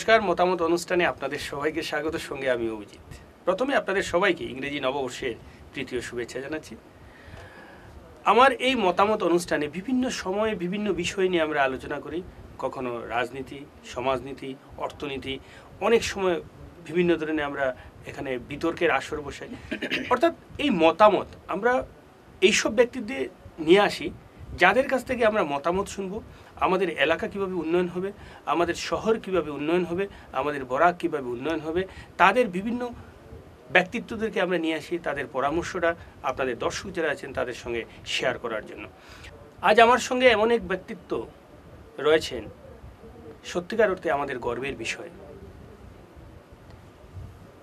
নমস্কার, মতামত অনুষ্ঠানে আপনাদের সবাইকে স্বাগত। সঙ্গে আমি অভিজিৎ। প্রথমে আপনাদের সবাইকে ইংরেজি নববর্ষের তৃতীয় শুভেচ্ছা জানাচ্ছি। আমার এই মতামত অনুষ্ঠানে বিভিন্ন সময়ে বিভিন্ন বিষয় নিয়ে আমরা আলোচনা করি। কখনো রাজনীতি, সমাজনীতি, অর্থনীতি, অনেক সময় বিভিন্ন ধরনের আমরা এখানে বিতর্কের আসর বসাই। অর্থাৎ এই মতামত আমরা এইসব ব্যক্তিদের নিয়ে আসি যাদের কাছ থেকে আমরা মতামত শুনবো। আমাদের এলাকা কিভাবে উন্নয়ন হবে, আমাদের শহর কিভাবে উন্নয়ন হবে, আমাদের বরাক কিভাবে উন্নয়ন হবে, তাদের বিভিন্ন ব্যক্তিত্বদেরকে আমরা নিয়ে আসি তাদের পরামর্শটা আপনাদের দর্শক যারা আছেন তাদের সঙ্গে শেয়ার করার জন্য। আজ আমার সঙ্গে এমন এক ব্যক্তিত্ব রয়েছেন, সত্যিকার অর্থে আমাদের গর্বের বিষয়।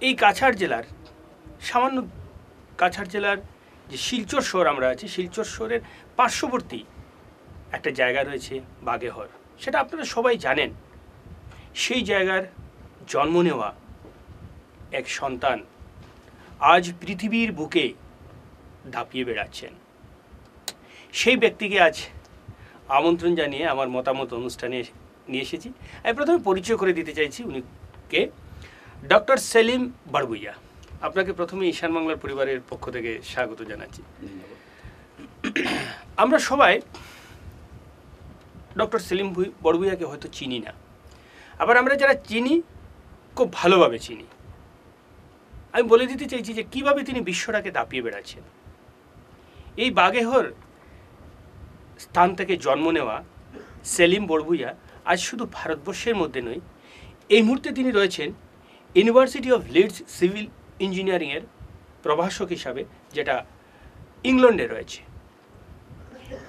এই কাছাড় জেলার সামান্য কাছাড় জেলার যে শিলচর শহর আমরা আছি, শিলচর শহরের পার্শ্ববর্তী একটা জায়গা রয়েছে বাগেহর, সেটা আপনারা সবাই জানেন। সেই জায়গার জন্ম নেওয়া এক সন্তান আজ পৃথিবীর বুকে দাপিয়ে বেড়াচ্ছেন। সেই ব্যক্তিকে আজ আমন্ত্রণ জানিয়ে আমার মতামত অনুষ্ঠানে নিয়ে এসেছি। আমি প্রথমে পরিচয় করে দিতে চাইছি উনিকে, ডক্টর সেলিম বড়ভুইয়া। আপনাকে প্রথমে ঈশান বাংলার পরিবারের পক্ষ থেকে স্বাগত জানাচ্ছি। আমরা সবাই ডক্টর সেলিম বড়ভুইয়াকে হয়তো চিনি না, আবার আমরা যারা চিনি খুব ভালোভাবে চিনি। আমি বলে দিতে চাইছি যে কিভাবে তিনি বিশ্বটাকে দাপিয়ে বেড়াচ্ছেন। এই বাগেহর স্থান থেকে জন্ম নেওয়া সেলিম বড়ভুইয়া আজ শুধু ভারতবর্ষের মধ্যে নয়, এই মুহূর্তে তিনি রয়েছেন ইউনিভার্সিটি অফ লিডস সিভিল ইঞ্জিনিয়ারিংয়ের প্রভাষক হিসাবে, যেটা ইংল্যান্ডে রয়েছে।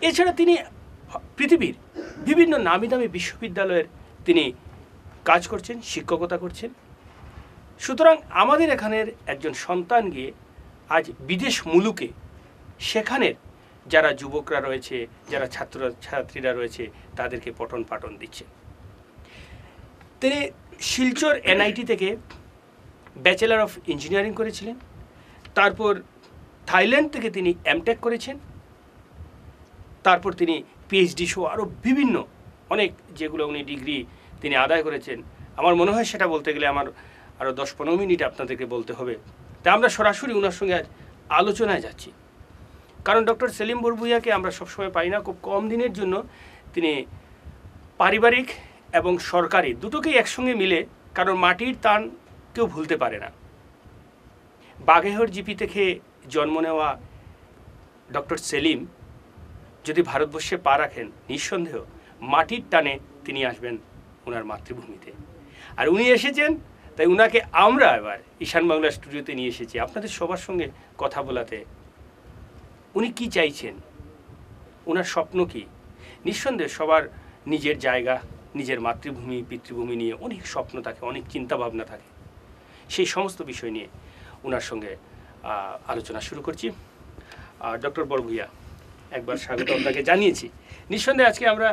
এছাড়া তিনি পৃথিবীর বিভিন্ন নামি দামি বিশ্ববিদ্যালয়ের তিনি কাজ করছেন, শিক্ষকতা করছেন। সুতরাং আমাদের এখানের একজন সন্তান গিয়ে আজ বিদেশ মুলুকে সেখানের যারা যুবকরা রয়েছে, যারা ছাত্রছাত্রীরা রয়েছে তাদেরকে পঠন পাঠন দিচ্ছে। তিনি শিলচর এনআইটি থেকে ব্যাচেলর অফ ইঞ্জিনিয়ারিং করেছিলেন। তারপর থাইল্যান্ড থেকে তিনি এমটেক করেছেন। তারপর তিনি পিএইচডি সহ আরও বিভিন্ন অনেক যেগুলো উনি ডিগ্রি তিনি আদায় করেছেন। আমার মনে হয় সেটা বলতে গেলে আমার আরও 10-15 মিনিট আপনাদেরকে বলতে হবে। তাই আমরা সরাসরি ওনার সঙ্গে আজ আলোচনায় যাচ্ছি। কারণ ডক্টর সেলিম বড়ভুইয়াকে আমরা সবসময় পাই না, খুব কম দিনের জন্য তিনি পারিবারিক এবং সরকারি দুটোকেই একসঙ্গে মিলে, কারণ মাটির টান কেউ ভুলতে পারে না। বাগেহর জিপি থেকে জন্ম নেওয়া ডক্টর সেলিম যদি ভারতবর্ষে পা রাখেন, নিঃসন্দেহ মাটির টানে তিনি আসবেন ওনার মাতৃভূমিতে। আর উনি এসেছেন, তাই উনাকে আমরা এবার ঈশান বাংলা স্টুডিওতে নিয়ে এসেছি আপনাদের সবার সঙ্গে কথা বলাতে। উনি কি চাইছেন, ওনার স্বপ্ন কি? নিঃসন্দেহে সবার নিজের জায়গা, নিজের মাতৃভূমি পিতৃভূমি নিয়ে অনেক স্বপ্ন থাকে, অনেক চিন্তাভাবনা থাকে। সেই সমস্ত বিষয় নিয়ে ওনার সঙ্গে আলোচনা শুরু করছি। ডক্টর বড়ভুইয়া, একবার স্বাগত আপনাকে জানিয়েছি। নিঃসন্দেহে আজকে আমরা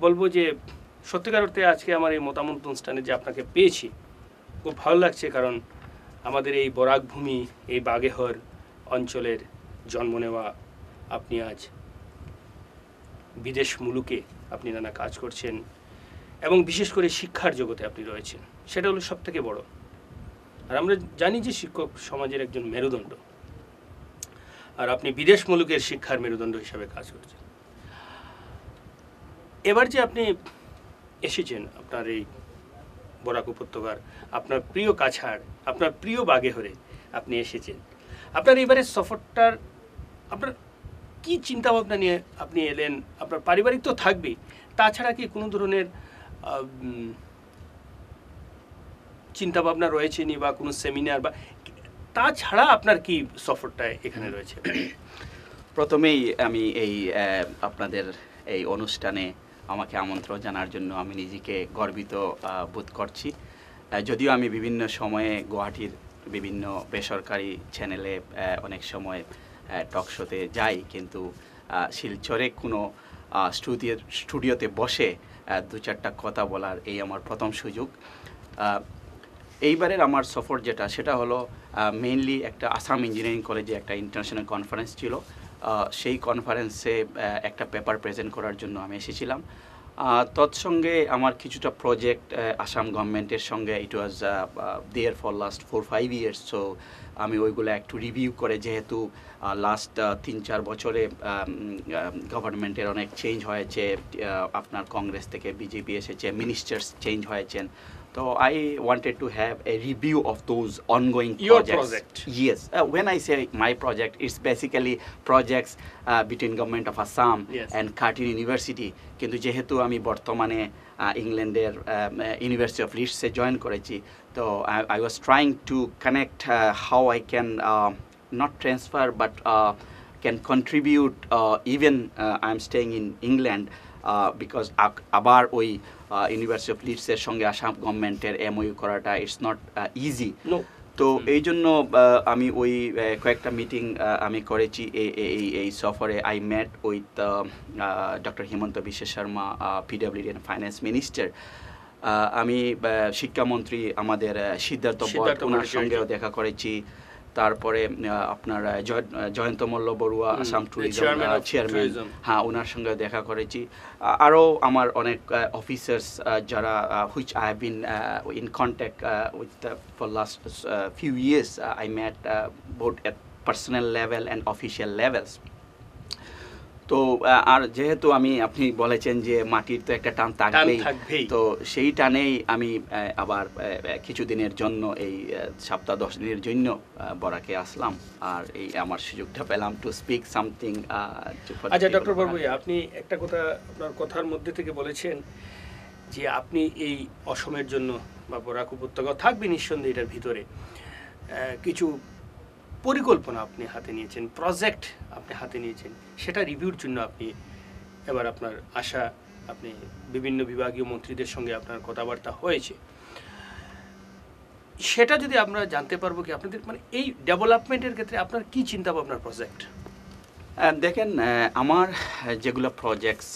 বলবো যে সত্যিকার অর্থে আজকে আমার এই মতামত অনুষ্ঠানে যে আপনাকে পেয়েছি খুব ভালো লাগছে, কারণ আমাদের এই বরাক ভূমি, এই বাগেহর অঞ্চলের জন্ম নেওয়া আপনি আজ বিদেশ মুলুকে আপনি নানা কাজ করছেন এবং বিশেষ করে শিক্ষার জগতে আপনি রয়েছেন, সেটা হলো সব থেকে বড়। আর আমরা জানি যে শিক্ষক সমাজের একজন মেরুদণ্ড, আর আপনি বিদেশ মুলুকের শিক্ষার মেরুদণ্ড হিসাবে কাজ করছেন। এবার যে আপনি এসেছেন আপনার এই বরাক উপত্যকার আপনার প্রিয় কাছাড়, আপনার প্রিয় বাগেহরে আপনি এসেছেন, আপনার এবারের সফরটার আপনার কি চিন্তাভাবনা নিয়ে আপনি এলেন? আপনার পারিবারিক তো থাকবেই, তাছাড়া কি কোনো ধরনের চিন্তাভাবনা রয়েছে নি, বা কোনো সেমিনার, বা তাছাড়া আপনার কি সফরটা এখানে রয়েছে? প্রথমেই আমি এই আপনাদের এই অনুষ্ঠানে আমাকে আমন্ত্রণ জানার জন্য আমি নিজেকে গর্বিত বোধ করছি। যদিও আমি বিভিন্ন সময়ে গুয়াহাটির বিভিন্ন বেসরকারি চ্যানেলে অনেক সময় টক শোতে যাই, কিন্তু শিলচরে কোনো স্টুডিওতে বসে 2-4টা কথা বলার এই আমার প্রথম সুযোগ। এইবারের আমার সফর যেটা, সেটা হলো মেইনলি একটা আসাম ইঞ্জিনিয়ারিং কলেজে একটা ইন্টারন্যাশনাল কনফারেন্স ছিল। সেই কনফারেন্সে একটা পেপার প্রেজেন্ট করার জন্য আমি এসেছিলাম। তৎসঙ্গে আমার কিছুটা প্রজেক্ট আসাম গভর্নমেন্টের সঙ্গে it was there for last 4-5 years. So আমি ওইগুলো একটু রিভিউ করে, যেহেতু লাস্ট 3-4 বছরে গভর্নমেন্টের অনেক চেঞ্জ হয়েছে, আপনার কংগ্রেস থেকে বিজেপি এসেছে, মিনিস্টার্স চেঞ্জ হয়েছেন, তো I wanted to have a review of those ongoing Your projects. project. Yes, when I say my project, it's basically projects between government of Assam Yes. and Curtin University. কিন্তু যেহেতু আমি বর্তমানে ইংল্যান্ডের university of লিডসে join করেছি, তো I was trying to connect how I can not transfer but can contribute even I'm staying in England because আবার ওই university of লিডসের সঙ্গে আসাম গভর্নমেন্টের MOU করাটা ইটস নট ইজি। No. তো এই জন্য আমি ওই কয়েকটা মিটিং আমি করেছি এই সফরে। I met with doctor Himanta Biswa Sarma, PWD and finance minister. আমি শিক্ষামন্ত্রী আমাদের সিদ্ধার্থ বট, ওনার সঙ্গেও দেখা করেছি। তারপরে আপনার জয়ন্ত মল্ল বড়ুয়া, আসাম ট্যুরিজম চেয়ারম্যান, হ্যাঁ, ওনার সঙ্গে দেখা করেছি। আরও আমার অনেক অফিসার্স যারা which I have been in contact with for last few years. I met both at personal level and official levels. তো আর যেহেতু আপনি বলেছেন যে মাটির তো একটা টান থাকবেই, তো সেই টানেই আমি আবার কিছুদিনের জন্য এই সপ্তাহ 10 দিনের জন্য বরাকে আসলাম, আর এই আমার সুযোগটা পেলাম টু স্পিক সামথিং। আচ্ছা ডক্টর বড়ভূঁইয়া, আপনি একটা কথা আপনার কথার মধ্যে থেকে বলেছেন যে আপনি এই অসমের জন্য বা বরাক উপত্যকা থাকবে নিঃসন্দেহে এটার ভিতরে কিছু পরিকল্পনা আপনি হাতে নিয়েছেন, প্রজেক্ট আপনি হাতে নিয়েছেন, সেটা রিভিউর জন্য আপনি এবার আপনার আশা, আপনি বিভিন্ন বিভাগীয় মন্ত্রীদের সঙ্গে আপনার কথাবার্তা হয়েছে, সেটা যদি আমরা জানতে পারবো কি আপনাদের মানে এই ডেভেলপমেন্টের ক্ষেত্রে আপনার কি চিন্তা ভাবনার প্রজেক্ট? দেখেন, আমার যেগুলো প্রজেক্টস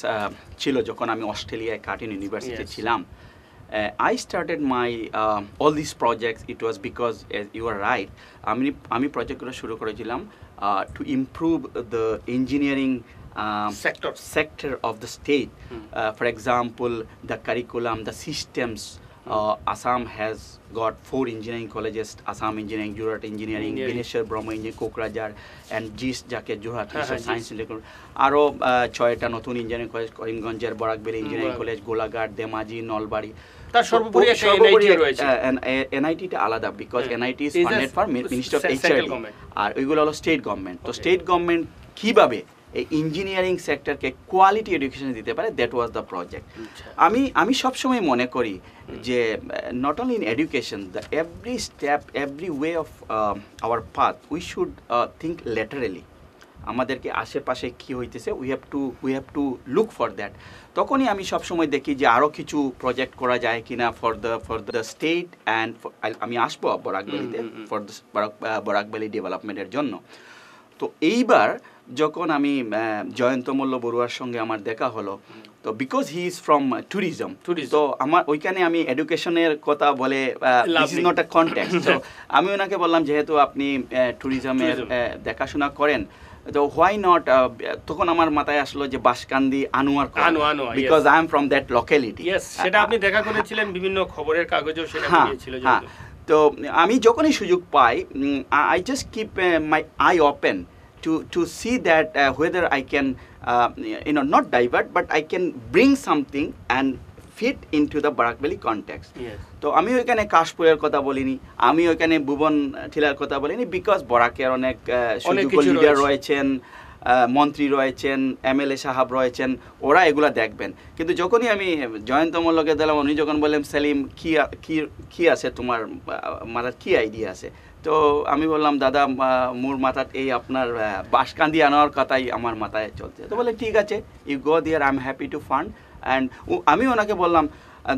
ছিল যখন আমি অস্ট্রেলিয়ায় কার্টিন ইউনিভার্সিটি ছিলাম, I started my all these projects. It was because, as you are right, আমি প্রজেক্টগুলো শুরু করেছিলাম to improve the engineering sector of the state. For example, the curriculum, the systems. Assam has got 4 engineering colleges: Assam Engineering, Jorhat Engineering, Bineshwar Brahmo Engineering, Kokrajhar, and JIS যাকে Jorhat science international. আরও 6টা নতুন engineering college, করিমগঞ্জের Barak Valley engineering college, Golaghat, Dhemaji, Nalbari. তার সর্বোপরি একটা NIT রয়েছে। NIT-টা আলাদা, because NIT is funded for ministry of HRD, আর ওইগুলো হলো স্টেট গভর্নমেন্ট। তো স্টেট গভর্নমেন্ট কিভাবে এই ইঞ্জিনিয়ারিং সেক্টরকে কোয়ালিটি এডুকেশন দিতে পারে, দ্যাট ওয়াজ দ্য প্রজেক্ট। আমি সবসময় মনে করি যে not only in education, the every step, every way of our path, we should think laterally. আমাদেরকে আশেপাশে কী হইতেছে, we have to look for that. তখনই আমি সবসময় দেখি যে আরও কিছু প্রজেক্ট করা যায় কিনা ফর দ্য স্টেট অ্যান্ড আমি আসবো বরাকবেলিতে ফর দ্য বরাকবেলি ডেভেলপমেন্টের জন্য। তো এইবার যখন আমি জয়ন্ত মল্ল বড়ুয়ার সঙ্গে আমার দেখা হলো, তো because he is from tourism, তো আমার ওইখানে আমি এডুকেশনের কথা বলে this is not a context. তো আমি ওনাকে বললাম, যেহেতু আপনি ট্যুরিজমের দেখাশোনা করেন, তো হোয়াই নট, তখন আমার মাথায় আসলো যে Baskandi Anwar, because I am from that locality. সেটা আপনি দেখা করেছিলেন, বিভিন্ন খবরের কাগজেও সেটা বেরিয়েছিল। তো আমি যখনই সুযোগ পাই, I just keep my eye open to see that whether I can not divert, but I can bring something and fit into the Barakbeli context. তো আমি ওইখানে কাশপুরের কথা বলিনি, আমি ওইখানে ভুবন ঠিলার কথা বলিনি, বিকজ বরাকের অনেক সুযোগ্য লিডার রয়েছেন, মন্ত্রী রয়েছেন, MLA সাহাব রয়েছেন, ওরা এগুলা দেখবেন। কিন্তু যখনই আমি জয়ন্ত মল্লকে দিলাম, উনি যখন বললেন, সেলিম কি আছে তোমার মাথার, কি আইডিয়া আছে? তো আমি বললাম, দাদা মোর মাথাত এই আপনার বাসকান্দি আনার কথাই আমার মাথায় চলছে। তো বলে, ঠিক আছে, you go there, I am happy to fund. And আমি ওনাকে বললাম,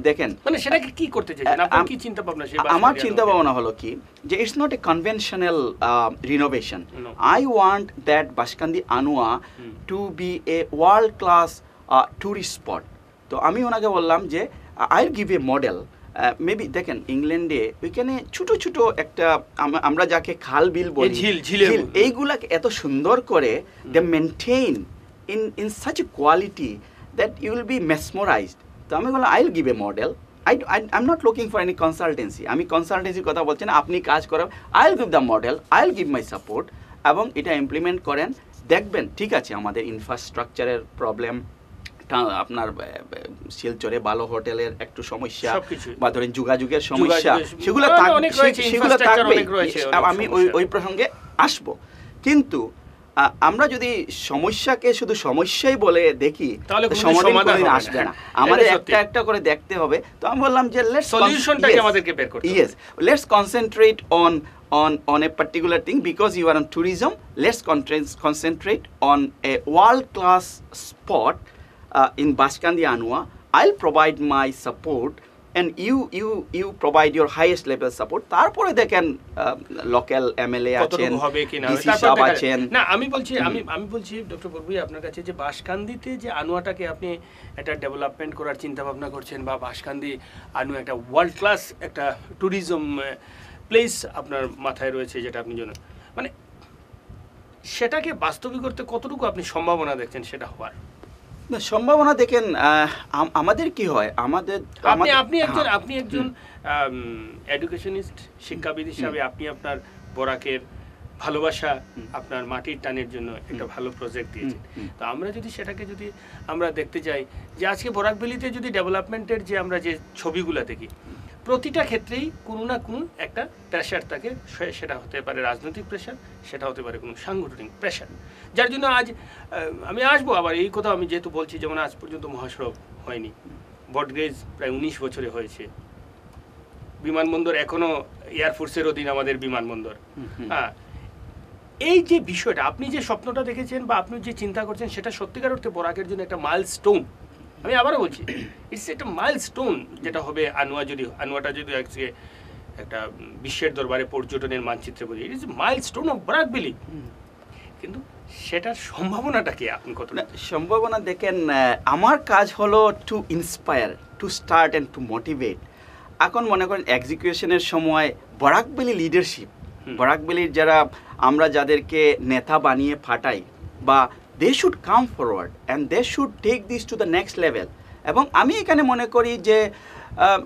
দেখেন, মানে সেটাকে কি করতে চাইছেন, আপনার কি চিন্তা ভাবনা? আমার চিন্তা ভাবনা হলো কি, যে it's not a conventional renovation. I want that Baskandi আনোয়া to be a world class tourist spot. তো আমি ওনাকে বললাম যে I will give a model. Maybe দেখেন, ইংল্যান্ডে ওইখানে ছোট ছোট একটা, আমরা যাকে খাল বিল বলি, ঝিল, এইগুলাকে এত সুন্দর করে they maintain in such a quality that you will be mesmerized. তো আমি বললাম I'll give a model. I'm not looking for any consultancy. আমি কনসালটেন্সির কথা বলছি না, আপনি কাজ করেন, I'll give the model, I'll give my support, এবং এটা ইমপ্লিমেন্ট করেন, দেখবেন ঠিক আছে আমাদের ইনফ্রাস্ট্রাকচারের প্রবলেম, আপনার শিলচরে ভালো হোটেলের একটু সমস্যা বা ধরেন যোগাযোগের সমস্যা, সেগুলো থাকবে, আমি ওই প্রসঙ্গে আসবো। কিন্তু আমরা যদি সমস্যাকে শুধু সমস্যাই বলে দেখি তাহলে সমাধান আসবে না, আমাদের একটা একটা করে দেখতে হবে। তো আমি বললাম যে let's concentrate on a particular thing, because you are on tourism, let's concentrate on a world class spot in Bashkandi Anua. I'll provide my support and you provide your highest level support. তারপরে দেখেন local MLA আছেন, DC সাহেব আছেন। না আমি বলছি doctor Barbhuiya আপনার কাছে যে বাঁশকান্দিতে যে আনোয়াটাকে আপনি একটা ডেভেলপমেন্ট করার চিন্তা ভাবনা করছেন, বা বাঁশকান্দি আনোয়া একটা ওয়ার্ল্ড ক্লাস একটা ট্যুরিজম প্লেস আপনার মাথায় রয়েছে, যেটা আপনি জানেন, মানে সেটাকে বাস্তবিক করতে কতটুকু আপনি সম্ভাবনা দেখছেন সেটা হওয়ার? না, সম্ভাবনা দেখেন, আমাদের কি হয়, আপনি একজন এডুকেশনিস্ট, শিক্ষাবিদ হিসাবে আপনি আপনার বরাকের ভালোবাসা, আপনার মাটির টানের জন্য একটা ভালো প্রজেক্ট দিয়েছেন। তো আমরা যদি সেটাকে আমরা দেখতে যাই যে আজকে বরাকভ্যালিতে যদি ডেভেলপমেন্টের যে আমরা যে ছবিগুলো দেখি, প্রতিটা ক্ষেত্রেই কোনো না কোনো একটা প্রেশার থাকে, সেটা হতে পারে রাজনৈতিক প্রেশার, সেটা হতে পারে কোনো সাংগঠনিক প্রেশার, যার জন্য আজ আমি আসবো আবার এই কথা আমি যেহেতু বলছি, যেমন আজ পর্যন্ত মহাসড়ক হয়নি, ব্রডগেজ প্রায় 19 বছরে হয়েছে, বিমানবন্দর এখনো এয়ারফোর্সের অধীন আমাদের বিমানবন্দর। হ্যাঁ, এই যে বিষয়টা, আপনি যে স্বপ্নটা দেখেছেন বা আপনি যে চিন্তা করছেন, সেটা সত্যিকার অর্থে বরাকের জন্য একটা মাইলস্টোন। আমি আবারও বলছি, ইটস একটা মাইলস্টোন, যেটা হবে আনোয়াটা যদি আজকে একটা বিশ্বের দরবারে পর্যটনের মানচিত্রে বলি, ইট ইজ মাইলস্টোন অফ বরাকভ্যালি। কিন্তু সেটার সম্ভাবনাটা কি, আপনি কতটা? সম্ভাবনা দেখেন, আমার কাজ হলো to inspire, to start and two motivate. এখন মনে করেন এক্সিকিউশনের সময় বরাকভ্যালি লিডারশিপ, বরাকভ্যালির যারা আমরা যাদেরকে নেতা বানিয়ে ফাটাই, বা they should come forward and they should take this to the next level. এবং আমি এখানে মনে করি যে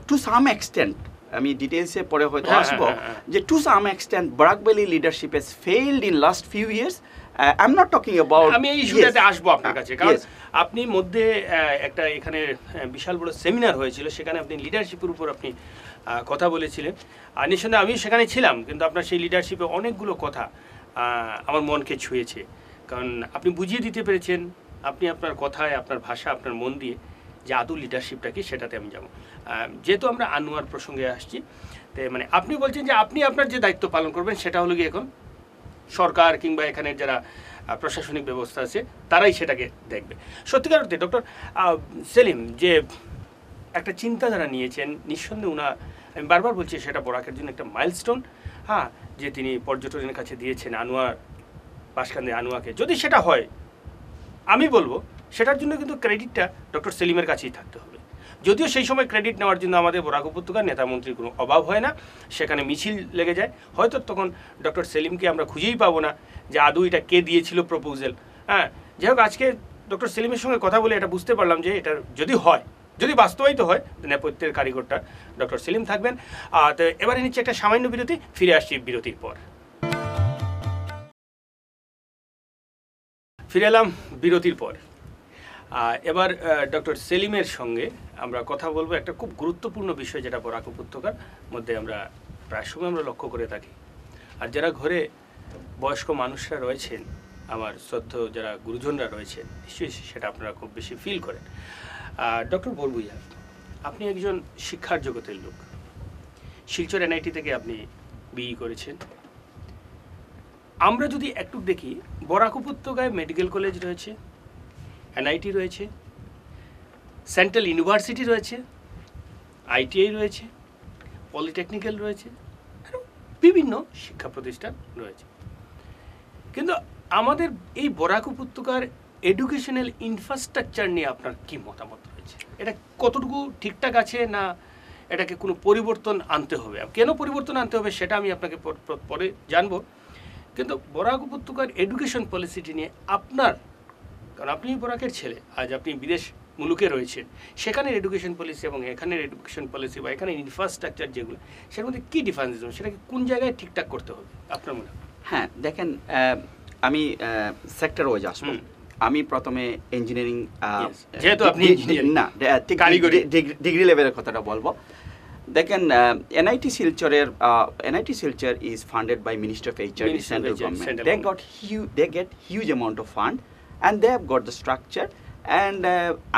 to some extent, আমি ডিটেইলসে পরে হয়তো আসবো, যে to some extent Barak Valley leadership has failed in last few years. I'm not talking about, আমি এই ইস্যুটাতে আসবো আপনার কাছে, কারণ আপনি মধ্যে একটা এখানে বিশাল বড় সেমিনার হয়েছিল, সেখানে আপনি লিডারশিপের উপর আপনি কথা বলেছিলেন, আর নিঃসন্দেহে আমি সেখানে ছিলাম, কিন্তু আপনার সেই লিডারশিপে অনেকগুলো কথা আমার মনকে ছুঁয়েছে, কারণ আপনি বুঝিয়ে দিতে পেরেছেন, আপনি আপনার কথায়, আপনার ভাষা, আপনার মন দিয়ে যে আদৌ লিডারশিপটা কি, সেটাতে আমি যাব। যেহেতু আমরা আনোয়ার প্রসঙ্গে আসছি, তো মানে আপনি বলছেন যে আপনি আপনার যে দায়িত্ব পালন করবেন, সেটা হলো কি এখন সরকার কিংবা এখানের যারা প্রশাসনিক ব্যবস্থা আছে তারাই সেটাকে দেখবে। সত্যিকার অর্থে ডক্টর সেলিম যে একটা চিন্তাধারা নিয়েছেন, নিঃসন্দেহে আমি বারবার বলছি সেটা বরাকের জন্য একটা মাইলস্টোন। হ্যাঁ, যে তিনি পর্যটনের কাছে দিয়েছেন আনোয়ার, বাঁশকান্দি আনোয়াকে, যদি সেটা হয়, আমি বলবো সেটার জন্য কিন্তু ক্রেডিটটা ডক্টর সেলিমের কাছেই থাকতে হবে। যদিও সেই সময় ক্রেডিট নেওয়ার জন্য আমাদের বরাক উপত্যকার নেতামন্ত্রীর কোনো অভাব হয় না, সেখানে মিছিল লেগে যায়, হয়তো তখন ডক্টর সেলিমকে আমরা খুঁজেই পাবো না যে আদৌ এটা কে দিয়েছিল প্রপোজাল। হ্যাঁ, যাই হোক, আজকে ডক্টর সেলিমের সঙ্গে কথা বলে এটা বুঝতে পারলাম যে এটা যদি বাস্তবায়িত হয়, নেপথ্যের কারিগরটা ডক্টর সেলিম থাকবেন। তো এবারে নিচ্ছে একটা সামান্য বিরতি, ফিরে আসছি বিরতির পর। ফিরে এলাম বিরতির পর। এবার ডক্টর সেলিমের সঙ্গে আমরা কথা বলবো একটা খুব গুরুত্বপূর্ণ বিষয়, যেটা বরাক উপত্যকার মধ্যে আমরা প্রায় সময় আমরা লক্ষ্য করে থাকি। আর যারা ঘরে বয়স্ক মানুষরা রয়েছেন, আমার শ্রদ্ধ যারা গুরুজনরা রয়েছেন, নিশ্চয়ই সেটা আপনারা খুব বেশি ফিল করেন। ডক্টর বড়ভূঁইয়া, আপনি একজন শিক্ষার জগতের লোক, শিলচর এনআইটি থেকে আপনি বিই করেছেন। আমরা যদি একটু দেখি, বরাক উপত্যকায় মেডিকেল কলেজ রয়েছে, এনআইটি রয়েছে, সেন্ট্রাল ইউনিভার্সিটি রয়েছে, আইটিআই রয়েছে, পলিটেকনিক্যাল রয়েছে, বিভিন্ন শিক্ষা প্রতিষ্ঠান রয়েছে। কিন্তু আমাদের এই বরাক উপত্যকার এডুকেশনাল ইনফ্রাস্ট্রাকচার নিয়ে আপনার কি মতামত রয়েছে? এটা কতটুকু ঠিকঠাক আছে, না এটাকে কোনো পরিবর্তন আনতে হবে? কেন পরিবর্তন আনতে হবে সেটা আমি আপনাকে পরে জানবো। কিন্তু বরাক উপত্যকার এডুকেশন পলিসিটি নিয়ে আপনার, কারণ আপনি বরাকের ছেলে, আজ আপনি বিদেশ মুলুকে রয়েছেন, সেখানের এডুকেশন পলিসি এবং এখানের এডুকেশন পলিসি বা এখানে ইনফ্রাস্ট্রাকচার যেগুলো, সেটার মধ্যে কী ডিফারেন্স আছে, সেটাকে কোন জায়গায় ঠিকঠাক করতে হবে আপনার মনে হয়? হ্যাঁ, দেখেন, আমি সেক্টর ওয়াইজ আসবো। আমি প্রথমে ইঞ্জিনিয়ারিং, যেহেতু আপনি ইঞ্জিনিয়ারিং না, কারিগরি ডিগ্রি লেভেলের কথাটা বলবো। দেখেন, NIT Silchar is funded by Ministry of HRD, central government. They get huge amount of fund, and they have got the structure, and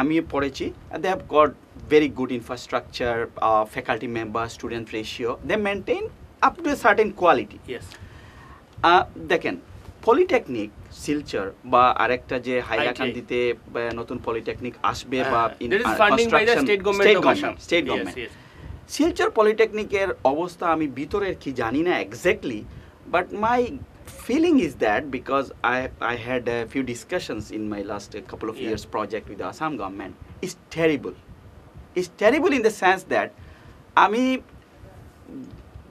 আমি পড়েছি, they have got very good infrastructure, faculty member student ratio, they maintain up to a certain quality. Yes. দেখেন, polytechnic Silchar বা আরেকটা যে হাইলাকান্দিতে নতুন polytechnic আসবে বা state government, Silchar পলিটেকনিকের অবস্থা আমি ভিতরের কি জানি না exactly, but my feeling is that because I had a few discussions in my last couple of years project with the Assam government, is terrible. It's terrible in the sense that আমি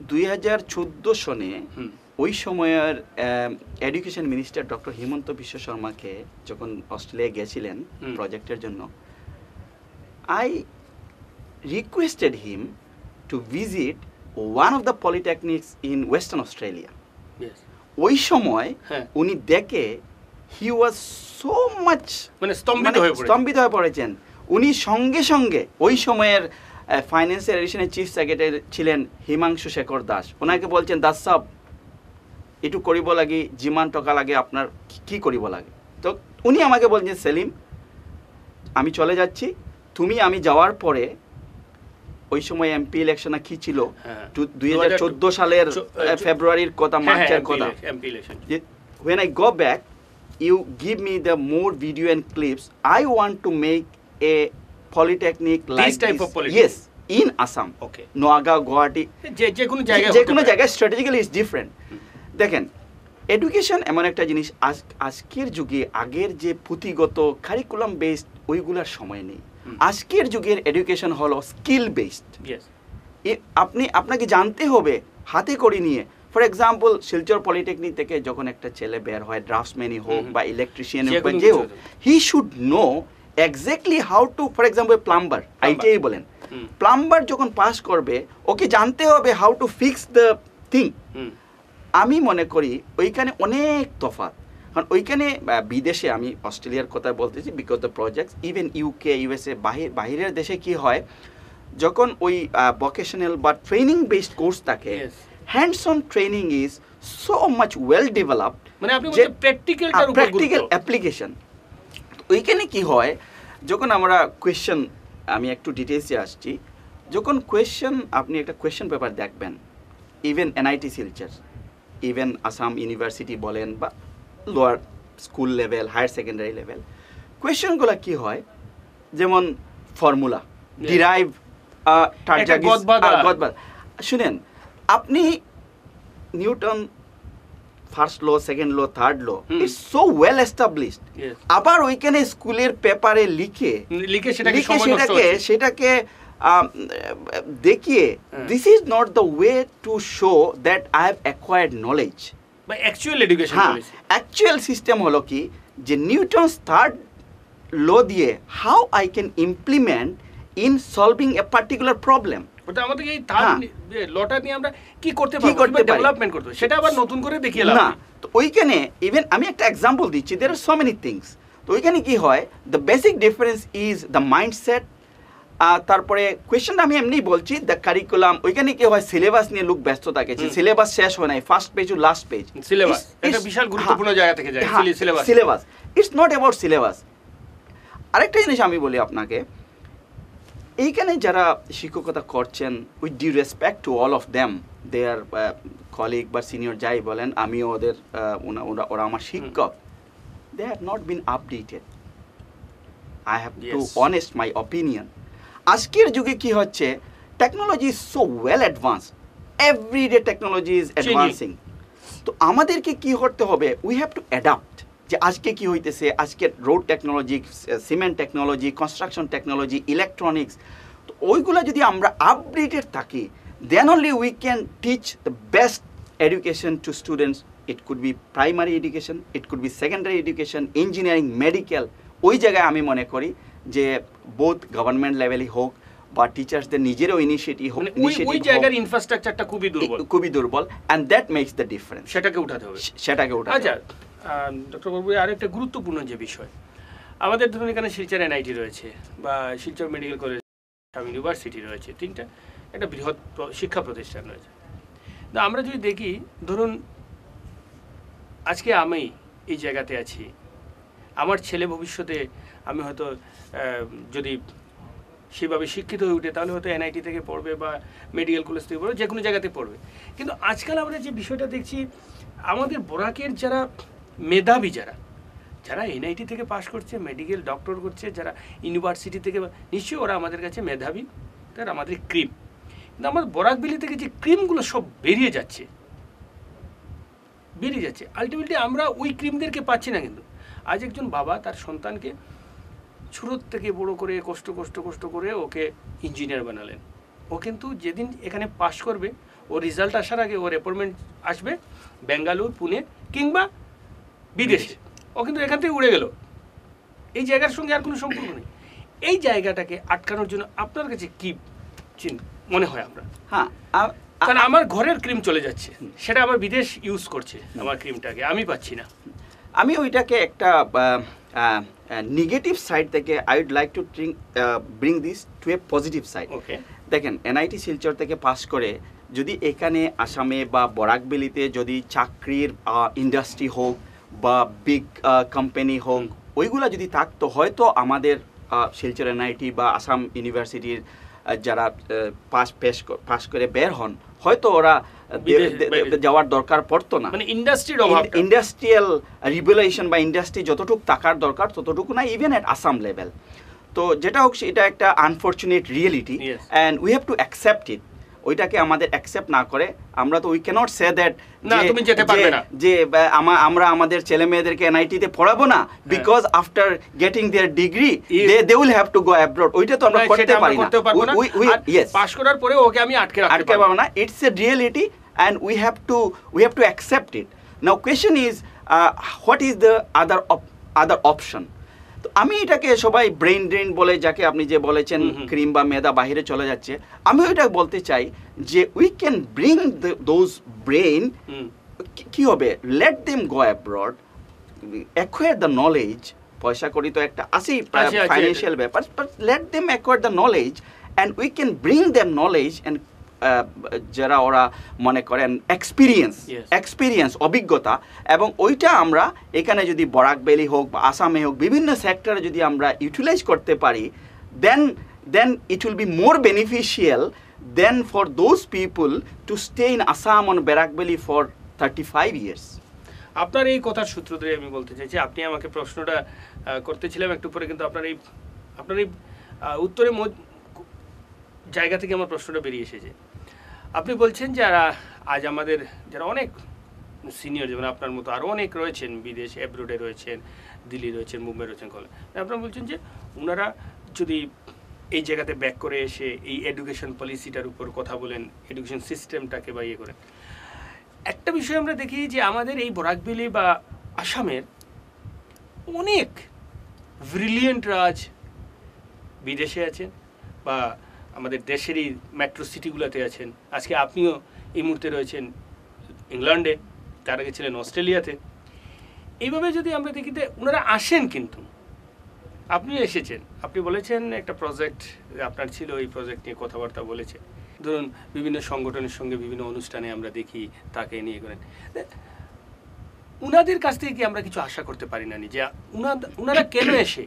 2014 সনে ওই সময়ের education minister doctor Himanta বিশ্ব শর্মাকে যখন Australia গেছিলেন প্রজেক্টের জন্য, I requested him to visit one of the polytechnics in Western Australia. Yes. ওই সময় উনি দেখে হি ওয়াজ সো মাচ স্তম্ভিত হয়ে পড়েছেন। উনি সঙ্গে সঙ্গে ওই সময়ের ফাইন্যান্সিয়াল এডিশনের চিফ সেক্রেটারি ছিলেন হিমাংশু শেখর দাস, ওনাকে বলছেন দাস সাহেব এটু করিব লাগে, যিমান টাকা লাগে আপনার কি করিব লাগে। তো উনি আমাকে বলছেন সেলিম আমি চলে যাচ্ছি, তুমি আমি যাওয়ার পরে, ওই সময় এমপি ইলেকশন কি ছিল 2014 সালের ফেব্রুয়ারির কথা, মার্চের কথা, when I go back you give me the more video and clips, I want to make a polytechnic like this type of polytechnic. Yes, in Assam. Okay. Noaga, Guwahati, যে কোনো জায়গায় strategically is different. দেখেন, education এমন একটা জিনিস আজকের যুগে আগের যে পুঁথিগত কারিকুলাম বেসড ওইগুলার সময় নেই। আজকের যুগের এডুকেশন হলো স্কিল বেসড। আপনাকে জানতে হবে হাতে করে নিয়ে। ফর এক্সাম্পল শিলচর পলিটেকনিক থেকে যখন একটা ছেলে বের হয়, ড্রাফটসম্যানই হোক বা ইলেকট্রিশিয়ান হোক বা যে হোক, he should know exactly how to, for example plumber, ITI বলেন, প্লাম্বার যখন পাস করবে ওকে জানতে হবে how to fix the thing. আমি মনে করি ওইখানে অনেক তফাৎ, কারণ ওইখানে বিদেশে, আমি অস্ট্রেলিয়ার কথা বলতেছি, because the projects even UK USA বাহিরের দেশে কি হয়, যখন ওই ভোকেশনাল বা ট্রেনিং বেসড কোর্স থাকে, hands on training is so much well developed, মানে আপনি বলতে প্র্যাকটিক্যালটার উপর প্র্যাকটিক্যাল অ্যাপ্লিকেশন। ওইখানে কি হয়, যখন আমরা কোয়েশ্চেন, আমি একটু ডিটেলসে আসছি, যখন কোয়েশ্চেন, আপনি একটা কোয়েশ্চেন পেপার দেখবেন, even NIT Silchar, even Assam university বলেন বা lower school level, higher secondary level, কোয়েশ্চেনগুলো কি হয়, যেমন ফর্মুলা ডিরাইভ, শুনেন, আপনি Newton first law, second law, third law, it's so well established, আবার ওইখানে স্কুলের পেপারে লিখে সেটাকে দেখিয়ে, this is not the way to show that I have acquired knowledge. Actual system হলো কি, যে নিউটনস থার্ড ল দিয়ে how I can implement in solving a particular problem, ওটা আমাদের এই লটা নিয়ে আমরা কি করতে পারবো, ডেভেলপমেন্ট করতে, সেটা আবার নতুন করে দেখিয়ে লাভ না। তো ওইখানে ইভেন আমি একটা এক্সাম্পল দিচ্ছি, দেয়ার আর সো মেনি থিংস। তো ওইখানে কি হয়, the basic difference is the mindset. তারপরে কোয়েশ্চেনটা আমি এমনি বলছি, দ্য কারিকুলাম, ওইখানে কি হয়, সিলেবাস নিয়ে লোক ব্যস্ত থাকে, সিলেবাস শেষ হয় নাই, ফার্স্ট পেজ ও লাস্ট পেজ, সিলেবাস এটা বিশাল গুরুত্বপূর্ণ জায়গা থেকে যায় syllabus. It's not about syllabus. আরেকটা জিনিস আমি বলি আপনাকে, এইখানে যারা শিক্ষকতা করছেন, with due respect to all of them, their colleague বা সিনিয়র যাই বলেন, আমিও ওদের, ওরা আমার শিক্ষক, they have not been updated. I have to honest my opinion. আজকের যুগে কি হচ্ছে, technology is so well advance, everyday technology is advancing. তো আমাদেরকে কি করতে হবে, উই হ্যাভ টু অ্যাডাপ্ট, যে আজকে কি হইতেছে, আজকে road technology, cement technology, construction technology, electronics, তো ওইগুলো যদি আমরা আপডেটেড থাকি, then only we can teach the best education to students. It could be primary education, it could be secondary education, engineering, medical. ওই জায়গায় আমি মনে করি যে বোথ গভর্নমেন্ট লেভেলই হোক বা টিচার্সদের নিজেরও ইনিশিয়েটিভ হোক, ওই জায়গার ইনফ্রাস্ট্রাকচারটা খুবই দুর্বল, and that makes the difference. সেটাকে উঠাতে হবে। আচ্ছা ডক্টর বাবু, আরেকটা গুরুত্বপূর্ণ যে বিষয়, আমাদের ধরুন এখানে শিলচর এনআইটি রয়েছে বা শিলচর মেডিকেল কলেজ, ইউনিভার্সিটি রয়েছে, তিনটা একটা বৃহৎ শিক্ষা প্রতিষ্ঠান রয়েছে। তো আমরা যদি দেখি, ধরুন আজকে আমি এই জায়গাতে আছি, আমার ছেলে ভবিষ্যতে আমি হয়তো যদি সেভাবে শিক্ষিত হয়ে উঠে তাহলে হয়তো এনআইটি থেকে পড়বে বা মেডিকেল কলেজ থেকে পড়বে, যে কোনো জায়গাতে পড়বে। কিন্তু আজকাল আমরা যে বিষয়টা দেখছি, আমাদের বরাকের যারা মেধাবী, যারা এনআইটি থেকে পাশ করছে, মেডিকেল ডক্টর করছে, যারা ইউনিভার্সিটি থেকে, নিশ্চয়ই ওরা আমাদের কাছে মেধাবী, তার আমাদের ক্রিম। কিন্তু আমাদের বরাকবেলি থেকে যে ক্রিমগুলো সব বেরিয়ে যাচ্ছে, আলটিমেটলি আমরা ওই ক্রিমদেরকে পাচ্ছি না। কিন্তু আজ একজন বাবা তার সন্তানকে ছোট থেকে বড় করে কষ্ট করে ওকে ইঞ্জিনিয়ার বানালেন। ও কিন্তু যেদিন এখানে পাশ করবে, ও রেজাল্ট আসার আগে ওর অ্যাপয়েন্টমেন্ট আসবে বেঙ্গালুরু, পুনে কিংবা বিদেশে। ও কিন্তু এখান থেকে উড়ে গেল, এই জায়গার সঙ্গে আর কোনো সম্পর্ক নেই। এই জায়গাটাকে আটকানোর জন্য আপনার কাছে কি মনে হয়? আমরা কারণ আমার ঘরের ক্রিম চলে যাচ্ছে, সেটা আমার বিদেশ ইউজ করছে আমার ক্রিমটাকে, আমি পাচ্ছি না। আমি ওইটাকে একটা নেগেটিভ সাইড থেকে I would like to bring this to a positive side. Okay, দেখেন, এনআইটি শিলচর থেকে পাস করে যদি এখানে আসামে বা বরাকবেলিতে যদি চাকরির ইন্ডাস্ট্রি হোক বা বিগ কোম্পানি হোক, ওইগুলা যদি থাকতো, হয়তো আমাদের শিলচর এনআইটি বা আসাম ইউনিভার্সিটির যারা পাস করে বের হন, হয়তো ওরা যাওয়ার দরকার পড়তো না। মানে ইন্ডাস্ট্রিয়াল রিভলিউশন বা ইন্ডাস্ট্রি যতটুকু টাকার দরকার ততটুকু না, ইভেন এট আসাম লেভেল। তো যেটা হোক, এটা একটা unfortunate reality, and we have to accept it. ওইটাকে আমাদের অ্যাকসেপ্ট না করে আমরা তো উই ক্যানট সে দ্যাট যে আমরা আমাদের ছেলে মেয়েদেরকে এনআইটিতে পড়াবো না, because after getting their degree they will have to go abroad. ওইটা তো আমরা করতে পারি না। পাস করার পরে ওকে আমি আটকে পারবো না। It's a reality and we have to accept it. Now question is what is the other option? তো আমি এটাকে সবাই ব্রেন ড্রেন বলে, যাকে আপনি যে বলেছেন ক্রিম বা মেধা বাহিরে চলে যাচ্ছে, আমি ওইটা বলতে চাই যে we can bring those brain. কি হবে, let them go abroad, acquire the knowledge. পয়সা করি তো একটা আসি ফাইন্যান্সিয়াল ব্যাপার, but let them acquire the knowledge and we can bring them knowledge and যারা ওরা মনে করেন এক্সপিরিয়েন্স অভিজ্ঞতা, এবং ওইটা আমরা এখানে যদি বরাকবেলি হোক বা আসামে হোক, বিভিন্ন সেক্টরে যদি আমরা ইউটিলাইজ করতে পারি, then it will be more beneficial then for those people to stay in Assam on Barak Valley for 35 years. আপনার এই কথার সূত্র ধরে আমি বলতে চাইছি, আপনি আমাকে প্রশ্নটা করতেছিলাম একটু পরে, কিন্তু আপনার এই উত্তরের জায়গা থেকে আমার প্রশ্নটা বেরিয়ে এসেছে। আপনি বলছেন যারা আজ আমাদের যারা অনেক সিনিয়র, যেমন আপনার মতো আরও অনেক রয়েছেন, বিদেশ অ্যাব্রোডে রয়েছেন, দিল্লি রয়েছেন, মুম্বাই রয়েছেন, আপনারা বলছেন যে ওনারা যদি এই জায়গাতে ব্যাক করে এসে এই এডুকেশন পলিসিটার উপর কথা বলেন, এডুকেশন সিস্টেমটাকে বা ইয়ে করেন। একটা বিষয় আমরা দেখি যে আমাদের এই বরাকবেলি বা আসামের অনেক ব্রিলিয়েন্ট রাজ বিদেশে আছেন বা আমাদের দেশেরই মেট্রো সিটিগুলোতে আছেন। আজকে আপনিও এই মুহূর্তে রয়েছেন ইংল্যান্ডে, তার আগে ছিলেন অস্ট্রেলিয়াতে। এইভাবে যদি আমরা দেখি, ওনারা আসেন, কিন্তু আপনি এসেছেন, আপনি বলেছেন একটা প্রজেক্ট আপনার ছিল, এই প্রজেক্ট নিয়ে কথাবার্তা বলেছে। ধরুন বিভিন্ন সংগঠনের সঙ্গে বিভিন্ন অনুষ্ঠানে আমরা দেখি তাকে নিয়ে করেন। উনাদের কাছ থেকে কি আমরা কিছু আশা করতে পারি না, যে উনারা কেন এসে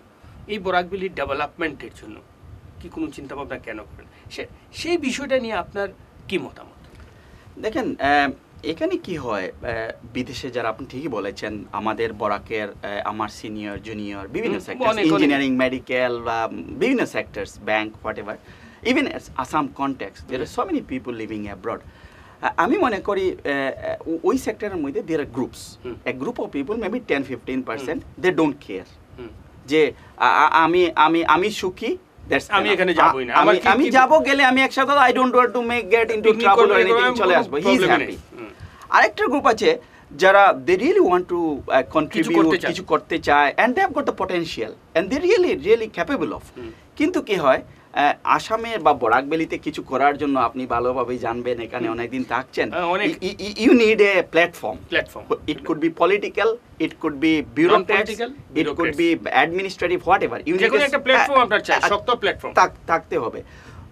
এই বরাকবেলির ডেভেলপমেন্টের জন্য কি কোনো চিন্তাভাবনা কেন করেন, সেই বিষয়টা নিয়ে আপনার কি মতামত? দেখেন, এখানে কি হয়, বিদেশে যারা, আপনি ঠিকই বলেছেন, আমাদের বরাকের আমার সিনিয়র জুনিয়র বিভিন্ন সেক্টর, ইঞ্জিনিয়ারিং, মেডিকেল, বিভিন্ন sectors, bank, whatever, even Assam context, there are so many people living abroad. আমি মনে করি ওই সেক্টরের মধ্যে there are groups, a group of people maybe 10-15% they don't care, যে আমি সুখী, আমি এখানে যাবই না, আমি যাব, গেলে আমি একসাথে I don't want to get into trouble or anything, চলে আসবো, হি ইজ হ্যাপি। আরেকটা গ্রুপ আছে যারা they really want to contribute, করতে চায়। কিছু করতে চায়, and they have got the potential and they really capable of. কিন্তু কি হয়, আসামে বা বরাকবেলিতে কিছু করার জন্য আপনি ভালোভাবেই জানবেন, এখানে অনেকদিন থাকছেন, you need a platform. It could be political, it could be bureaucrats, it could be administrative, whatever. যে কোনো একটা প্ল্যাটফর্ম আপনার চাই, শক্ত প্ল্যাটফর্ম থাকতে হবে।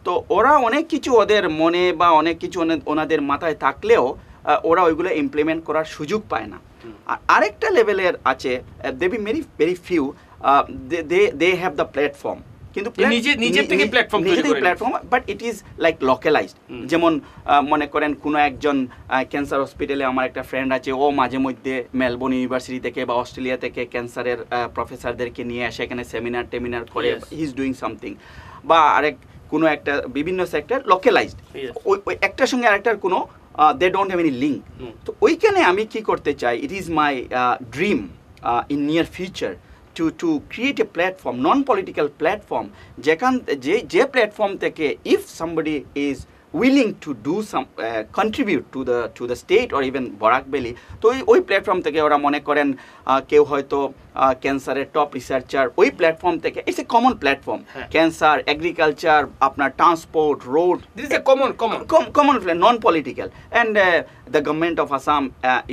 তো ওরা অনেক কিছু ওদের মনে বা অনেক কিছু ওনাদের মাথায় থাকলেও ওরা ওইগুলো ইমপ্লিমেন্ট করার সুযোগ পায় না। আর আরেকটা লেভেলের আছে, they be very few, they have the platform, কিন্তু নিজের থেকে platform, but it is like localised. যেমন মনে করেন কোনো একজন ক্যান্সার হসপিটালে, আমার একটা ফ্রেন্ড আছে, ও মাঝে মধ্যে মেলবোর্ন ইউনিভার্সিটি থেকে বা অস্ট্রেলিয়া থেকে ক্যান্সারের প্রফেসরদেরকে নিয়ে আসে, এখানে সেমিনার করে, হি ইজ ডুইং সামথিং। বা আরেক কোনো একটা বিভিন্ন সেক্টর লোকালাইজড, ওই একটার সঙ্গে আরেকটার কোনো they don't have any link. তো ওইখানে আমি কি করতে চাই, it is my dream in near future to create a platform, non-political platform, যে প্ল্যাটফর্ম থেকে if somebody is willing to do some contribute to the state or even Barak Valley, তো ওই প্ল্যাটফর্ম থেকে ওরা মনে করেন কেউ হয়তো ক্যান্সারের টপ রিসার্চার, ওই প্ল্যাটফর্ম থেকে, it's a common platform, cancer, agriculture, আপনার transport, road, this is a common non-political, and the government of Assam